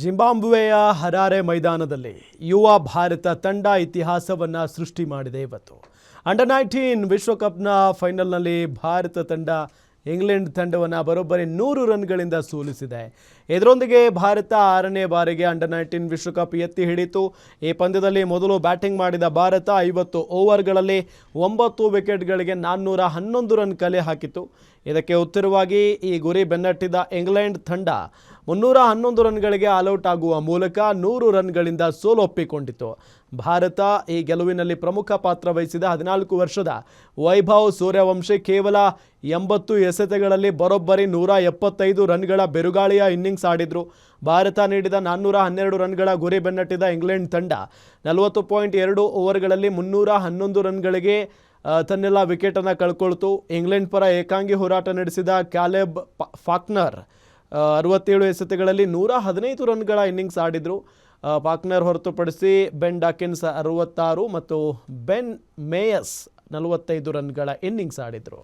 ಜಿಂಬಾಬ್ವೆಯ ಹರಾರೆ ಮೈದಾನದಲ್ಲಿ ಯುವ ಭಾರತ ತಂಡ ಇತಿಹಾಸವನ್ನು ಸೃಷ್ಟಿ ಮಾಡಿದೆ ಇವತ್ತು. ಅಂಡರ್ 19 ವಿಶ್ವಕಪ್ನ ಫೈನಲ್ನಲ್ಲಿ ಭಾರತ ತಂಡ ಇಂಗ್ಲೆಂಡ್ ತಂಡವನ್ನು ಬರೋಬ್ಬರಿ 100 ರನ್ಗಳಿಂದ ಸೋಲಿಸಿದೆ. ಇದರೊಂದಿಗೆ ಭಾರತ 6ನೇ ಬಾರಿಗೆ ಅಂಡರ್ 19 ವಿಶ್ವಕಪ್ ಎತ್ತಿ ಹಿಡಿತು. ಈ ಪಂದ್ಯದಲ್ಲಿ ಮೊದಲು ಬ್ಯಾಟಿಂಗ್ ಮಾಡಿದ ಭಾರತ 50 ಓವರ್ಗಳಲ್ಲಿ 9 ವಿಕೆಟ್ಗಳಿಗೆ 411 ರನ್ ಕಲೆ ಹಾಕಿತು. ಇದಕ್ಕೆ ಉತ್ತರವಾಗಿ ಈ ಗುರಿ ಬೆನ್ನಟ್ಟಿದ ಇಂಗ್ಲೆಂಡ್ ತಂಡ 311 ರನ್ಗಳಿಗೆ ಆಲ್ಔಟ್ ಆಗುವ ಮೂಲಕ 100 ರನ್ಗಳಿಂದ ಸೋಲೊಪ್ಪಿಕೊಂಡಿತು. ಭಾರತ ಈ ಗೆಲುವಿನಲ್ಲಿ ಪ್ರಮುಖ ಪಾತ್ರ ವಹಿಸಿದ 14 ವರ್ಷದ ವೈಭವ್ ಸೂರ್ಯವಂಶಿ ಕೇವಲ 80 ಎಸೆತಗಳಲ್ಲಿ ಬರೋಬ್ಬರಿ 175 ರನ್ಗಳ ಬೆರುಗಾಳಿಯ ಇನ್ನಿಂಗ್ಸ್ ಆಡಿದ್ರು. ಭಾರತ ನೀಡಿದ 412 ರನ್ಗಳ ಗುರಿ ಬೆನ್ನಟ್ಟಿದ ಇಂಗ್ಲೆಂಡ್ ತಂಡ 40.2 ಓವರ್ಗಳಲ್ಲಿ 311 ರನ್ಗಳಿಗೆ ತನ್ನೆಲ್ಲ ವಿಕೆಟನ್ನು ಕಳ್ಕೊಳ್ತು. ಇಂಗ್ಲೆಂಡ್ ಪರ ಏಕಾಂಗಿ ಹೋರಾಟ ನಡೆಸಿದ ಕ್ಯಾಲೆಬ್ ಫಾಕ್ನರ್ 67 ಎಸೆತಗಳಲ್ಲಿ 115 ರನ್ಗಳ ಇನ್ನಿಂಗ್ಸ್ ಆಡಿದರು. ಫಾಕ್ನರ್ ಹೊರತುಪಡಿಸಿ ಬೆನ್ ಡಾಕಿನ್ಸ್ 66 ಮತ್ತು ಬೆನ್ ಮೇಯಸ್ 45 ರನ್ಗಳ ಇನ್ನಿಂಗ್ಸ್ ಆಡಿದರು.